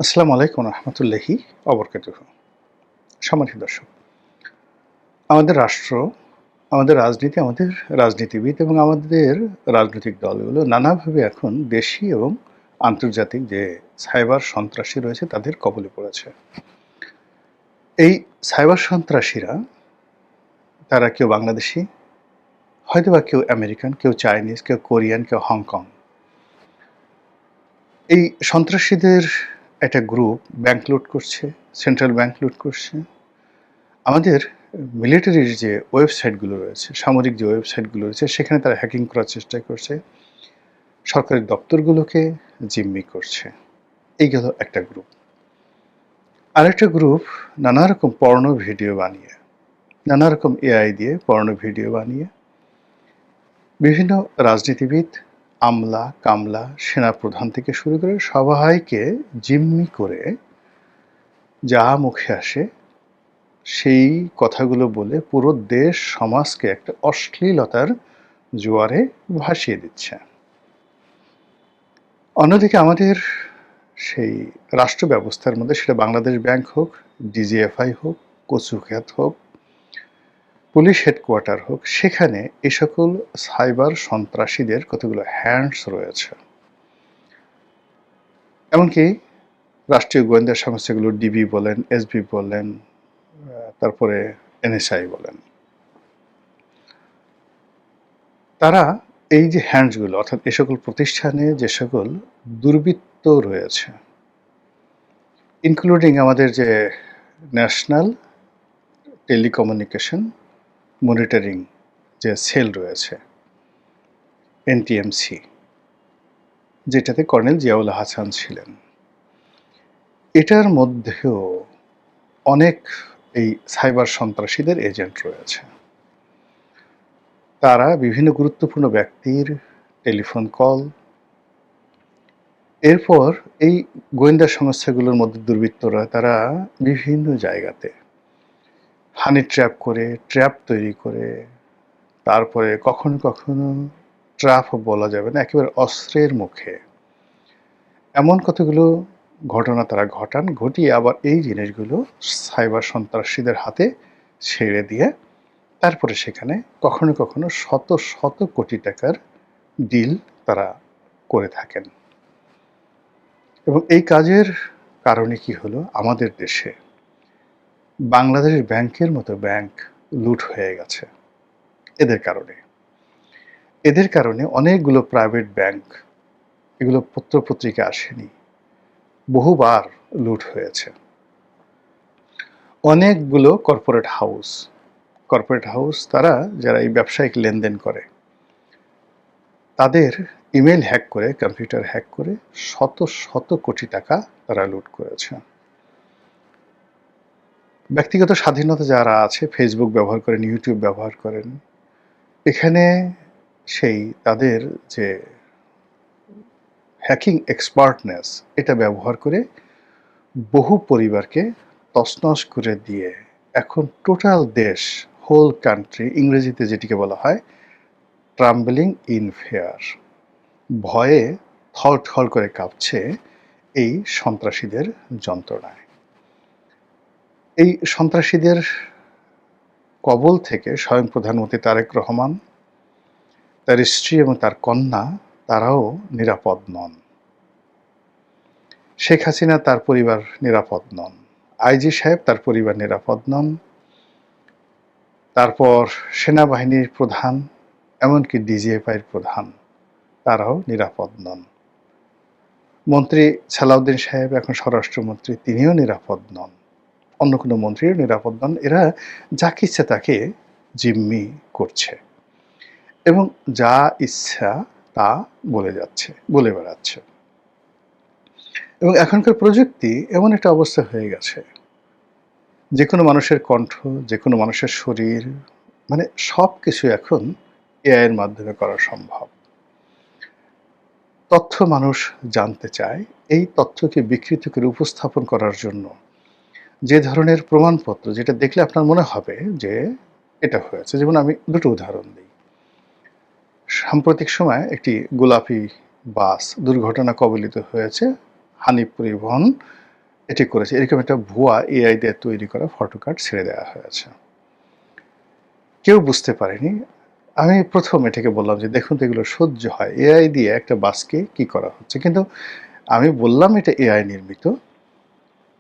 আসসালামু আলাইকুম রহমতুল্লাহি অবরকাতুহু। সম্মানিত দর্শক, আমাদের রাষ্ট্র, আমাদের রাজনীতি, আমাদের রাজনীতিবিদ এবং আমাদের রাজনৈতিক দলগুলো নানাভাবে এখন দেশি এবং আন্তর্জাতিক যে সাইবার সন্ত্রাসী রয়েছে তাদের কবলে পড়েছে। এই সাইবার সন্ত্রাসীরা তারা কেউ বাংলাদেশি, হয়তোবা কেউ আমেরিকান, কেউ চাইনিজ, কেউ কোরিয়ান, কেউ হংকং। এই সন্ত্রাসীদের একটা গ্রুপ ব্যাংক লুট করছে, সেন্ট্রাল ব্যাংক লুট করছে। আমাদের মিলিটারির যে ওয়েবসাইটগুলো রয়েছে, সামরিক যে ওয়েবসাইটগুলো রয়েছে সেখানে তারা হ্যাকিং করার চেষ্টা করছে। সরকারি দপ্তরগুলোকে জিম্মি করছে। এই গেল একটা গ্রুপ। আরেকটা গ্রুপ নানা রকম পর্ন ভিডিও বানিয়ে, নানা রকম এআই দিয়ে পর্ন ভিডিও বানিয়ে বিভিন্ন রাজনীতিবিদ, আমলা, কামলা, সেনাপ্রধান থেকে শুরু করে সবাইকে জিম্মি করে যা মুখে আসে সেই কথাগুলো বলে পুরো দেশ সমাজকে একটা অশ্লীলতার জোয়ারে ভাসিয়ে দিচ্ছে। অন্যদিকে আমাদের সেই রাষ্ট্র ব্যবস্থার মধ্যে, সেটা বাংলাদেশ ব্যাংক হোক, ডিজিএফআই হোক, কচুক্ষেত হোক, পুলিশ হেডকোয়ার্টার হোক, সেখানে এই সকল সাইবার সন্ত্রাসীদের কতগুলো হ্যান্ডস রয়েছে। এমনকি রাষ্ট্রীয় গোয়েন্দা সংস্থাগুলো ডিবি বলেন, এসবি বলেন, তারপরে এনএসআই বলেন, তারা এই যে হ্যান্ডসগুলো, অর্থাৎ এ সকল প্রতিষ্ঠানে যে সকল দুর্বৃত্ত রয়েছে, ইনক্লুডিং আমাদের যে ন্যাশনাল টেলিকমিউনিকেশন মনিটরিং যে সেল রয়েছে, এনটিএমসি, যেটাতে কর্নেল জিয়াউল হাসান ছিলেন, এটার মধ্যেও অনেক এই সাইবার সন্ত্রাসীদের এজেন্ট রয়েছে। তারা বিভিন্ন গুরুত্বপূর্ণ ব্যক্তির টেলিফোন কল, এরপর এই গোয়েন্দা সংস্থাগুলোর মধ্যে দুর্বৃত্তরা তারা বিভিন্ন জায়গাতে হানি ট্র্যাপ করে, ট্র্যাপ তৈরি করে, তারপরে কখনো কখনো ট্র্যাপও বলা যাবে না, একেবারে অস্ত্রের মুখে এমন কতগুলো ঘটনা তারা ঘটিয়ে আবার এই জিনিসগুলো সাইবার সন্ত্রাসীদের হাতে ছেড়ে দিয়ে তারপরে সেখানে কখনো কখনো শত শত কোটি টাকার ডিল তারা করে থাকেন। এবং এই কাজের কারণে কি হলো, আমাদের দেশে বাংলাদেশ ব্যাংকের মতো ব্যাংক লুট হয়ে গেছে এদের কারণে। এদের কারণে অনেকগুলো প্রাইভেট ব্যাংক, এগুলো পত্রপত্রিকা আসেনি, বহুবার লুট হয়েছে। অনেকগুলো কর্পোরেট হাউস তারা যারা এই ব্যবসায়িক লেনদেন করে তাদের ইমেল হ্যাক করে, কম্পিউটার হ্যাক করে শত শত কোটি টাকা তারা লুট করেছে। ব্যক্তিগত স্বাধীনতা যারা আছে, ফেসবুক ব্যবহার করেন, ইউটিউব ব্যবহার করেন, এখানে সেই তাদের যে হ্যাকিং এক্সপার্টনেস, এটা ব্যবহার করে বহু পরিবারকে তছনছ করে দিয়ে এখন টোটাল দেশ, হোল কান্ট্রি, ইংরেজিতে যেটিকে বলা হয় ট্রাম্বলিং ইন ফেয়ার, ভয়ে থলথল করে কাঁপছে এই সন্ত্রাসীদের যন্ত্রণায়। এই সন্ত্রাসীদের কবল থেকে স্বয়ং প্রধানমন্ত্রী তারেক রহমান, তার স্ত্রী এবং তার কন্যা, তারাও নিরাপদ নন। শেখ হাসিনা তার পরিবার নিরাপদ নন, আইজি সাহেব তার পরিবার নিরাপদ নন, তারপর সেনাবাহিনীর প্রধান, এমনকি ডিজিএফআইয়ের প্রধান, তারাও নিরাপদ নন। মন্ত্রী সালাউদ্দিন সাহেব, এখন স্বরাষ্ট্রমন্ত্রী, তিনিও নিরাপদ নন। অন্য কোনো মন্ত্রীও নিরাপদ নন। এরা যাকে ইচ্ছা তাকে জিম্মি করছে এবং যা ইচ্ছা তা বলে বেড়াচ্ছে। এবং এখনকার প্রযুক্তি এমন একটা অবস্থা হয়ে গেছে, যে কোনো মানুষের কণ্ঠ, যে কোনো মানুষের শরীর, মানে সব কিছু এখন এআইয়ের মাধ্যমে করা সম্ভব। তথ্য মানুষ জানতে চায়, এই তথ্যকে বিকৃত করে উপস্থাপন করার জন্য যে ধরনের প্রমাণপত্র, যেটা দেখলে আপনার মনে হবে যে এটা হয়েছে। যেমন আমি দুটো উদাহরণ দিই। সাম্প্রতিক সময়ে একটি গোলাপি বাস দুর্ঘটনা কবলিত হয়েছে হানিফ পরিবহন এটি করেছে, এরকম একটা ভুয়া এআই দিয়ে তৈরি করা ফটো কার্ড ছেড়ে দেওয়া হয়েছে। কেউ বুঝতে পারেনি। আমি ১ম এটাকে বললাম যে, "দেখুন তো এগুলো সহ্য হয়। এআই দিয়ে একটা বাসকে কি করা হচ্ছে?" কিন্তু আমি বললাম এটা এআই নির্মিত।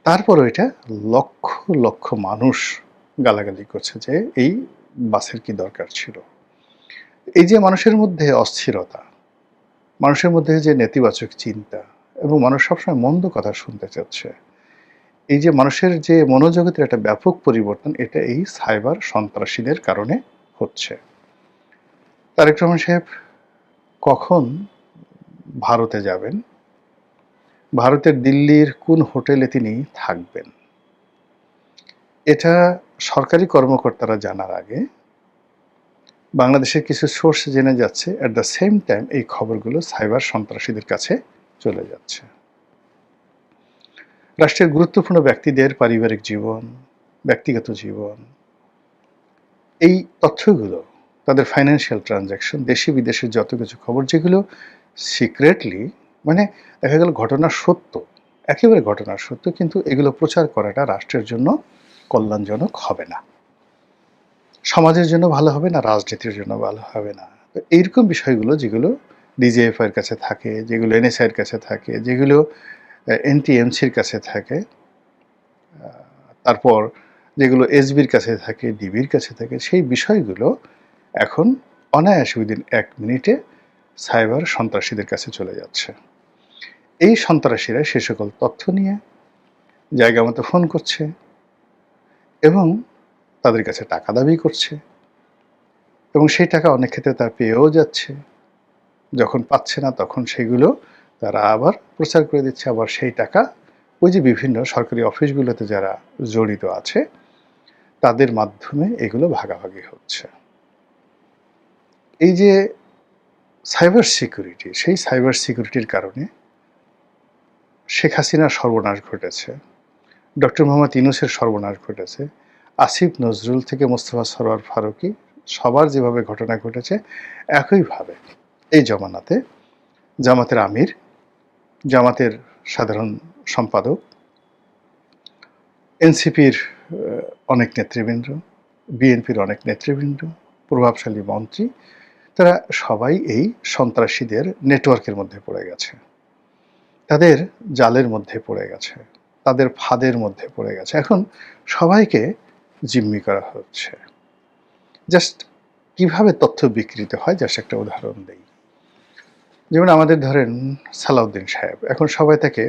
তারপরও এটা লক্ষ, লক্ষ মানুষ গালাগালি করছে যে, এই বাসের কি দরকার ছিল? এই যে মানুষের মধ্যে অস্থিরতা, মানুষের মধ্যে যে নেতিবাচক চিন্তা এবং মানুষ সবসময় মন্দ কথা শুনতে চাচ্ছে। এই যে মানুষের যে মনোজগতের একটা ব্যাপক পরিবর্তন, এটা এই সাইবার সন্ত্রাসীদের কারণে হচ্ছে। তারেক রহমান সাহেব কখন ভারতে যাবেন? ভারতের দিল্লির কোন হোটেলে তিনি থাকবেন? এটা সরকারি কর্মকর্তারা জানার আগে বাংলাদেশের কিছু সোর্স জেনে যাচ্ছে, এট দ্য সেম টাইম এই খবরগুলো সাইবার সন্ত্রাসীদের কাছে চলে যাচ্ছে। রাষ্ট্রের গুরুত্বপূর্ণ ব্যক্তিদের পারিবারিক জীবন, ব্যক্তিগত জীবন, এই তথ্যগুলো, তাদের ফাইন্যান্সিয়াল ট্রানজাকশন, দেশি বিদেশের যত কিছু খবর যেগুলো সিক্রেটলি, মানে দেখা গেল ঘটনা সত্য, একেবারে ঘটনা সত্য, কিন্তু এগুলো প্রচার করাটা রাষ্ট্রের জন্য কল্যাণজনক হবে না, সমাজের জন্য ভালো হবে না, রাজনীতির জন্য ভালো হবে না। তো এইরকম বিষয়গুলো যেগুলো ডিজিএফআই এর কাছে থাকে, যেগুলো এনএসআই এর কাছে থাকে, যেগুলো এনটিএমসির কাছে থাকে, তারপর যেগুলো এসবির কাছে থাকে, ডিবির কাছে থাকে, সেই বিষয়গুলো এখন অনায়াসে উইদিন ১ মিনিটে সাইবার সন্ত্রাসীদের কাছে চলে যাচ্ছে। এই সন্ত্রাসীরা সে সকল তথ্য নিয়ে জায়গা মতো ফোন করছে এবং তাদের কাছে টাকা দাবি করছে এবং সেই টাকা অনেক ক্ষেত্রে তারা পেয়েও যাচ্ছে। যখন পাচ্ছে না তখন সেগুলো তারা আবার প্রচার করে দিচ্ছে, আবার সেই টাকা ওই যে বিভিন্ন সরকারি অফিসগুলোতে যারা জড়িত আছে তাদের মাধ্যমে এগুলো ভাগাভাগি হচ্ছে। এই যে সাইবার সিকিউরিটি, সেই সাইবার সিকিউরিটির কারণে শেখ হাসিনার সর্বনাশ ঘটেছে, ডক্টর মোহাম্মদ ইউনূসের সর্বনাশ ঘটেছে, আসিফ নজরুল থেকে মোস্তফা সরোয়ার ফারুকী সবার যেভাবে ঘটনা ঘটেছে, একইভাবে এই জমানাতে জামাতের আমির, জামাতের সাধারণ সম্পাদক, এনসিপির অনেক নেতৃবৃন্দ, বিএনপির অনেক নেতৃবৃন্দ, প্রভাবশালী মন্ত্রী, তারা সবাই এই সন্ত্রাসীদের নেটওয়ার্কের মধ্যে পড়ে গেছে, তাদের জালের মধ্যে পড়ে গেছে, তাদের ফাঁদের মধ্যে পড়ে গেছে। এখন সবাইকে জিম্মি করা হচ্ছে। জাস্ট কিভাবে তথ্য বিকৃত হয়, জাস্ট একটা উদাহরণ দেই। যেমন আমাদের ধরেন সালাউদ্দিন সাহেব, এখন সবাই তাকে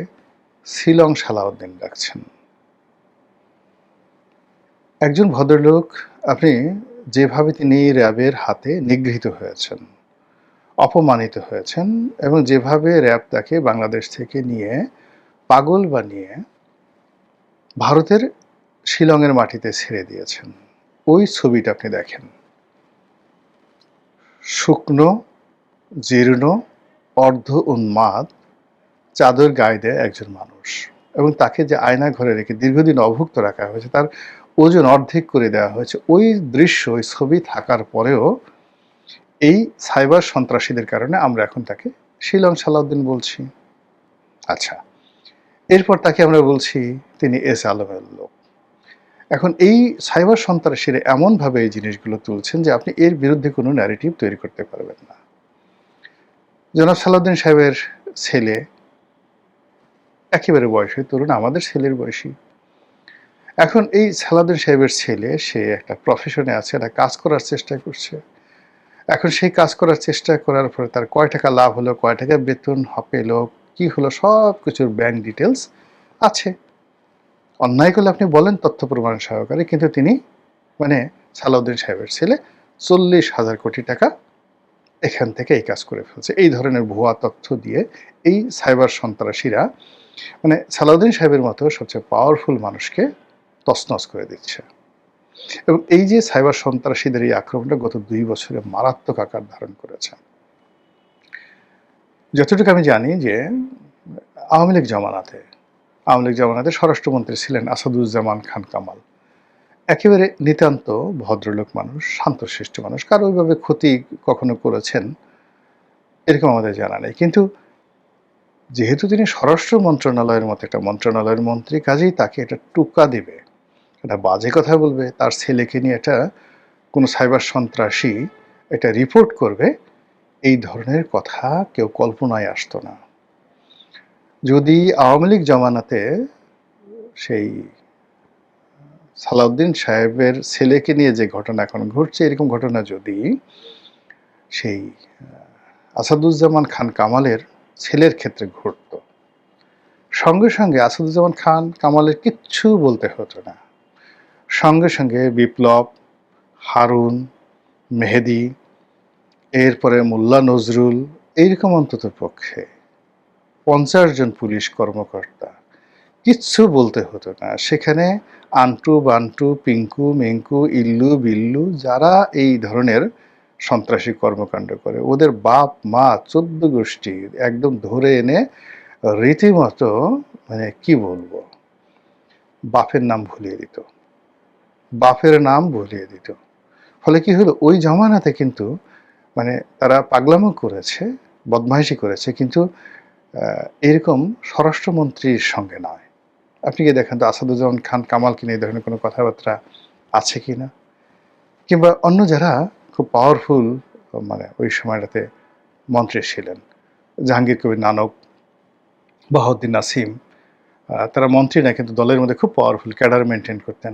শিলং সালাউদ্দিন ডাকছেন। একজন ভদ্রলোক, আপনি যেভাবে তিনি র্যাবের হাতে নিগৃহীত হয়েছেন, অপমানিত হয়েছেন এবং যেভাবে র্যাব তাকে বাংলাদেশ থেকে নিয়ে পাগল বানিয়ে ভারতের শিলংয়ের মাটিতে ছেড়ে দিয়েছেন, ওই ছবিটা আপনি দেখেন। শুকনো, জীর্ণ, অর্ধ উন্মাদ, চাদর গায়ে দেয় একজন মানুষ এবং তাকে যে আয়না ঘরে রেখে দীর্ঘদিন অভুক্ত রাখা হয়েছে, তার ওজন অর্ধেক করে দেওয়া হয়েছে। ওই দৃশ্য, ওই ছবি থাকার পরেও এই সাইবার সন্ত্রাসীদের কারণে আমরা এখন তাকে শিলং সালাউদ্দিন বলছি। আচ্ছা, এরপর তাকে আমরা বলছি তিনি এস আলমের লোক। এখন এই সাইবার সন্ত্রাসীরা এমনভাবে এই জিনিসগুলো তুলছেন যে আপনি এর বিরুদ্ধে কোনো ন্যারেটিভ তৈরি করতে পারবেন না। জনাব সালাউদ্দিন সাহেবের ছেলে একেবারে বয়সী তরুণ, আমাদের ছেলের বয়সী। এখন এই সালাউদ্দিন সাহেবের ছেলে, সে একটা প্রফেশনে আছে, একটা কাজ করার চেষ্টা করছে। এখন সেই কাজ করার চেষ্টা করার পরে তার কয় টাকা লাভ হলো, কয় টাকা বেতন পেলো, কি হলো, সব কিছুর ব্যাংক ডিটেলস আছে। অন্যায় করলে আপনি বলেন তথ্য প্রমাণ সহকারে, কিন্তু তিনি মানে সালাউদ্দিন সাহেবের ছেলে 40,000 কোটি টাকা এখান থেকে এই কাজ করে ফেলছে। এই ধরনের ভুয়া তথ্য দিয়ে এই সাইবার সন্ত্রাসীরা মানে সালাউদ্দিন সাহেবের মতো সবচেয়ে পাওয়ারফুল মানুষকে তছনছ করে দিচ্ছে। এবং এই যে সাইবার সন্ত্রাসীদের এই আক্রমণটা গত 2 বছরে মারাত্মক আকার ধারণ করেছে। যতটুকু আমি জানি যে আওয়ামী লীগ জামানাতে স্বরাষ্ট্রমন্ত্রী ছিলেন আসাদুজ্জামান খান কামাল। একেবারে নিতান্ত ভদ্রলোক মানুষ, শান্তশিষ্ট মানুষ, কারো ওইভাবে ক্ষতি কখনো করেছেন এরকম আমাদের জানা নেই। কিন্তু যেহেতু তিনি স্বরাষ্ট্র মন্ত্রণালয়ের মতো একটা মন্ত্রণালয়ের মন্ত্রী, কাজেই তাকে এটা টোকা দিবে, এটা বাজে কথা বলবে, তার ছেলেকে নিয়ে এটা কোনো সাইবার সন্ত্রাসী এটা রিপোর্ট করবে, এই ধরনের কথা কেউ কল্পনায় আসতো না। যদি আওয়ামী লীগ জমানাতে সেই সালাউদ্দিন সাহেবের ছেলেকে নিয়ে যে ঘটনা এখন ঘটছে, এরকম ঘটনা যদি সেই আসাদুজ্জামান খান কামালের ছেলের ক্ষেত্রে ঘটতো, সঙ্গে সঙ্গে আসাদুজ্জামান খান কামালের কিচ্ছু বলতে হতো না, সঙ্গে সঙ্গে বিপ্লব, হারুন, মেহেদি, এরপরে মোল্লা নজরুল, এইরকম অন্তত পক্ষে 50 জন পুলিশ কর্মকর্তা, কিচ্ছু বলতে হতো না। সেখানে আন্টু বান্টু, পিঙ্কু মিঙ্কু, ইল্লু বিল্লু, যারা এই ধরনের সন্ত্রাসী কর্মকাণ্ড করে, ওদের বাপ মা 14 গোষ্ঠী একদম ধরে এনে রীতিমতো, মানে কি বলবো, বাপের নাম ভুলিয়ে দিত, বাপের নাম ভুলিয়ে দিত। ফলে কি হলো, ওই জমানাতে কিন্তু মানে তারা পাগলামো করেছে, বদমাইশি করেছে, কিন্তু এরকম স্বরাষ্ট্রমন্ত্রীর সঙ্গে নয়। আপনি কি দেখেন তো আসাদুজ্জামান খান কামালকে নিয়ে এই ধরনের কোনো কথাবার্তা আছে কি না? কিংবা অন্য যারা খুব পাওয়ারফুল মানে ওই সময়টাতে মন্ত্রী ছিলেন, জাহাঙ্গীর কবির নানক, বাহাউদ্দিন নাসিম, তারা মন্ত্রী না কিন্তু দলের মধ্যে খুব পাওয়ারফুল ক্যাডার মেনটেন করতেন।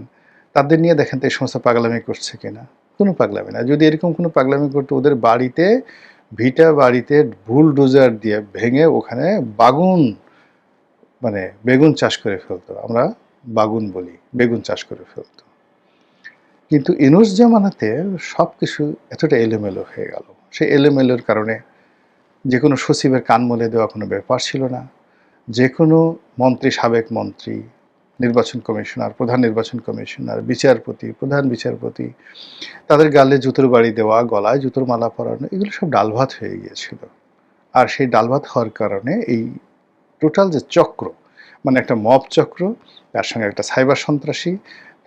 তাদের নিয়ে দেখেন তো এই সমস্ত পাগলামি করছে কিনা? কোনো পাগলামি না। যদি এরকম কোনো পাগলামি করতো, ওদের বাড়িতে, ভিটা বাড়িতে বুলডোজার দিয়ে ভেঙে ওখানে বাগুন, মানে বেগুন চাষ করে ফেলতো। আমরা বাগুন বলি, বেগুন চাষ করে ফেলতো। কিন্তু ইউনূস জামানাতে সব কিছু এতটা এলোমেলো হয়ে গেল। সেই এলোমেলোর কারণে যে কোনো সচিবের কান মলে দেওয়া কোনো ব্যাপার ছিল না। যে কোনো মন্ত্রী, সাবেক মন্ত্রী, নির্বাচন কমিশনার, প্রধান নির্বাচন কমিশনার, বিচারপতি, প্রধান বিচারপতি, তাদের গালে জুতোর বাড়ি দেওয়া, গলায় জুতোর মালা পরানো, এগুলো সব ডালভাত হয়ে গিয়েছিল। আর সেই ডালভাত হওয়ার কারণে এই টোটাল যে চক্র, মানে একটা মব চক্র, তার সঙ্গে একটা সাইবার সন্ত্রাসী,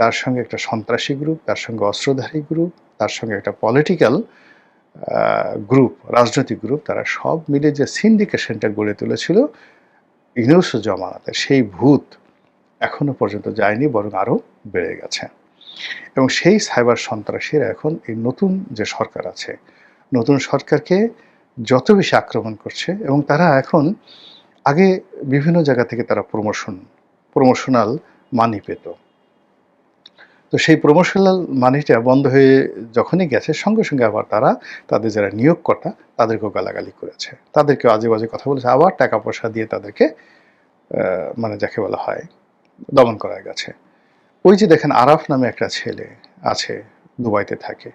তার সঙ্গে একটা সন্ত্রাসী গ্রুপ, তার সঙ্গে অস্ত্রধারী গ্রুপ, তার সঙ্গে একটা পলিটিক্যাল গ্রুপ, রাজনৈতিক গ্রুপ, তারা সব মিলে যে সিন্ডিকেশনটা গড়ে তুলেছিল ইউনূস জমানাতে, সেই ভূত এখনো পর্যন্ত যায়নি, বরং আরও বেড়ে গেছে। এবং সেই সাইবার সন্ত্রাসীরা এখন এই নতুন যে সরকার আছে, নতুন সরকারকে যত বেশি আক্রমণ করছে, এবং তারা এখন আগে বিভিন্ন জায়গা থেকে তারা প্রমোশনাল মানি পেত। তো সেই প্রমোশনাল মানিটা বন্ধ হয়ে যখনই গেছে, সঙ্গে সঙ্গে আবার তারা তাদের যারা নিয়োগকর্তা তাদেরকেও গালাগালি করেছে, তাদেরকেও আজে বাজে কথা বলেছে, আবার টাকা পয়সা দিয়ে তাদেরকে মানে যাকে বলা হয় দমন করা গেছে। ওই যে দেখেন আরাফ নামে একটা ছেলে আছে, দুবাইতে থাকে।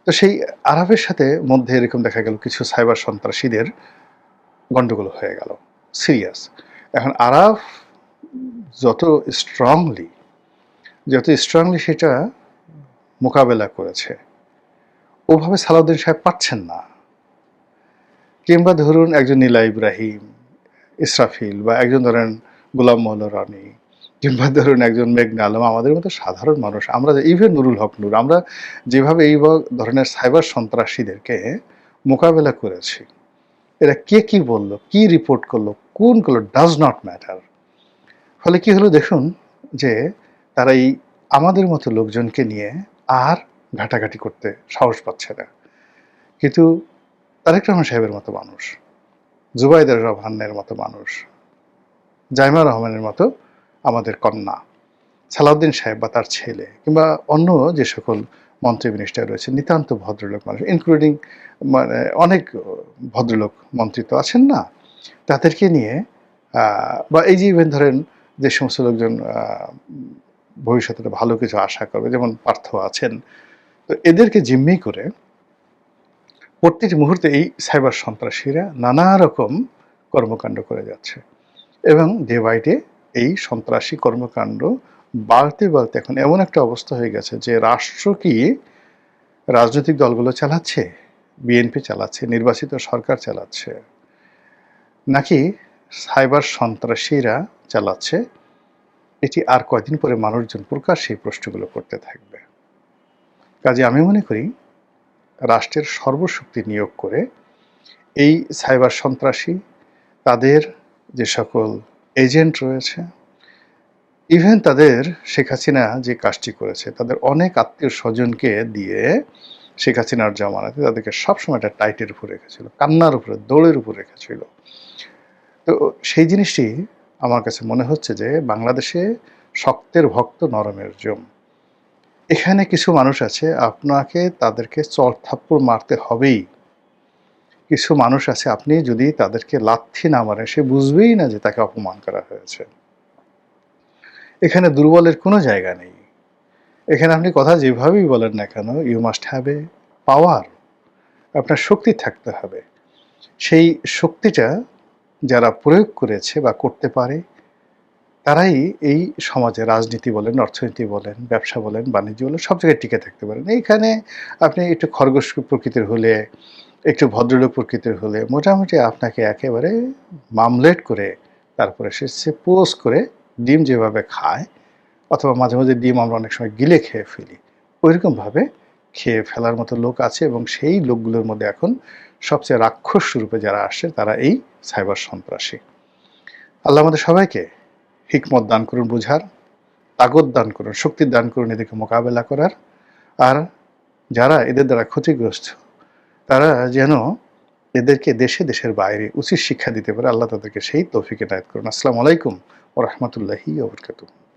তো সেই আরাফের সাথে মধ্যে এরকম দেখা গেল কিছু সাইবার সন্ত্রাসীদের গন্ডগোল হয়ে গেল, সিরিয়াস। এখন আরাফ যত স্ট্রংলি সেটা মোকাবেলা করেছে, ওভাবে সালাউদ্দিন সাহেব পাচ্ছেন না। কিংবা ধরুন একজন নীলা ইব্রাহিম, ইসরাফিল, বা একজন ধরেন গোলাম মৌলা রানী, কিংবা ধরুন একজন মেঘনা আলম, আমাদের মতো সাধারণ মানুষ, আমরা ইভেন নুরুল হক নূর, আমরা যেভাবে এই ধরনের সাইবার সন্ত্রাসীদেরকে মোকাবেলা করেছি, এরা কে কি বলল, কি রিপোর্ট করলো, কোন করলো, ডাজ নট ম্যাটার। ফলে কি হলো দেখুন, যে তারা এই আমাদের মতো লোকজনকে নিয়ে আর ঘাটাঘাটি করতে সাহস পাচ্ছে না। কিন্তু তারেক রহমান সাহেবের মতো মানুষ, জুবাইদা রহমানের মতো মানুষ, জাইমা রহমানের মতো আমাদের কন্যা, সালাউদ্দিন সাহেব বা তার ছেলে, কিংবা অন্য যে সকল মন্ত্রী মিনিস্টার রয়েছে, নিতান্ত ভদ্রলোক মানুষ, ইনক্লুডিং মানে অনেক ভদ্রলোক মন্ত্রী তো আছেন না, তাদেরকে নিয়ে বা এই যে ইভেন ধরেন যে সমস্ত লোকজন ভবিষ্যতে ভালো কিছু আশা করবে, যেমন পার্থ আছেন, তো এদেরকে জিম্মি করে প্রত্যেক মুহূর্তে এই সাইবার সন্ত্রাসীরা নানা রকম কর্মকাণ্ড করে যাচ্ছে। এবং ডে বাই ডে এই সন্ত্রাসী কর্মকাণ্ড বাড়তে বাড়তে এখন এমন একটা অবস্থা হয়ে গেছে যে রাষ্ট্র কি রাজনৈতিক দলগুলো চালাচ্ছে, বিএনপি চালাচ্ছে, নির্বাচিত সরকার চালাচ্ছে, নাকি সাইবার সন্ত্রাসীরা চালাচ্ছে, এটি আর কয়দিন পরে মানুষজন প্রকাশ্যে সেই প্রশ্নগুলো করতে থাকবে। কাজে আমি মনে করি রাষ্ট্রের সর্বশক্তি নিয়োগ করে এই সাইবার সন্ত্রাসী, তাদের যে সকল এজেন্ট রয়েছে, ইভেন তাদের শেখ হাসিনা যে কাজটি করেছে, তাদের অনেক আত্মীয়-স্বজনকে দিয়ে শেখ হাসিনার জামানাতে তাদেরকে সবসময় একটা টাইটের উপর রেখেছিল, কান্নার উপরে, দোলের উপর রেখেছিল। তো সেই জিনিসটি আমার কাছে মনে হচ্ছে যে বাংলাদেশে শক্তের ভক্ত নরমের জম। এখানে কিছু মানুষ আছে আপনাকে তাদেরকে চড়-থাপ্পড় মারতে হবেই। কিছু মানুষ আছে আপনি যদি তাদেরকে লাথি না মারেন সে বুঝবেই না যে তাকে অপমান করা হয়েছে। এখানে দুর্বলের কোনো জায়গা নেই। এখানে আপনি কথা যেভাবেই বলেন না কেন, ইউ মাস্ট হ্যাভ এ পাওয়ার। আপনার শক্তি থাকতে হবে। সেই শক্তিটা যারা প্রয়োগ করেছে বা করতে পারে তারাই এই সমাজে রাজনীতি বলেন, অর্থনীতি বলেন, ব্যবসা বলেন, বাণিজ্য বলেন সব জায়গায় টিকে থাকতে পারেন। এইখানে আপনি একটু খরগোশ প্রকৃতির হলে, একটু ভদ্রলোক প্রকৃতির হলে মোটামুটি আপনাকে একেবারে মামলেট করে তারপরে সে পোজ করে ডিম যেভাবে খায় অথবা মাঝে, মাঝে ডিম আমরা অনেক সময় গিলে খেয়ে ফেলি। ঐরকমভাবে খেয়ে ফেলার মতো লোক আছে এবং সেই লোকগুলোর মধ্যে এখন সবচেয়ে রাক্ষস রূপে যারা আসছে তারা এই সাইবার সন্ত্রাসী। আল্লাহ আমাদের সবাইকে হিকমত দান করুন বুঝার, তাগত দান করুন, শক্তি দান করুন এদেরকে মোকাবেলা করার। আর যারা এদের দ্বারা ক্ষতিগ্রস্ত তারা যেন এদেরকে দেশে দেশের বাইরে উচিত শিক্ষা দিতে পারে, আল্লাহ তাদেরকে সেই তৌফিক এনায়েত করুন। আসসালামু আলাইকুম ওয়া রাহমাতুল্লাহি ওয়া বারাকাতুহু।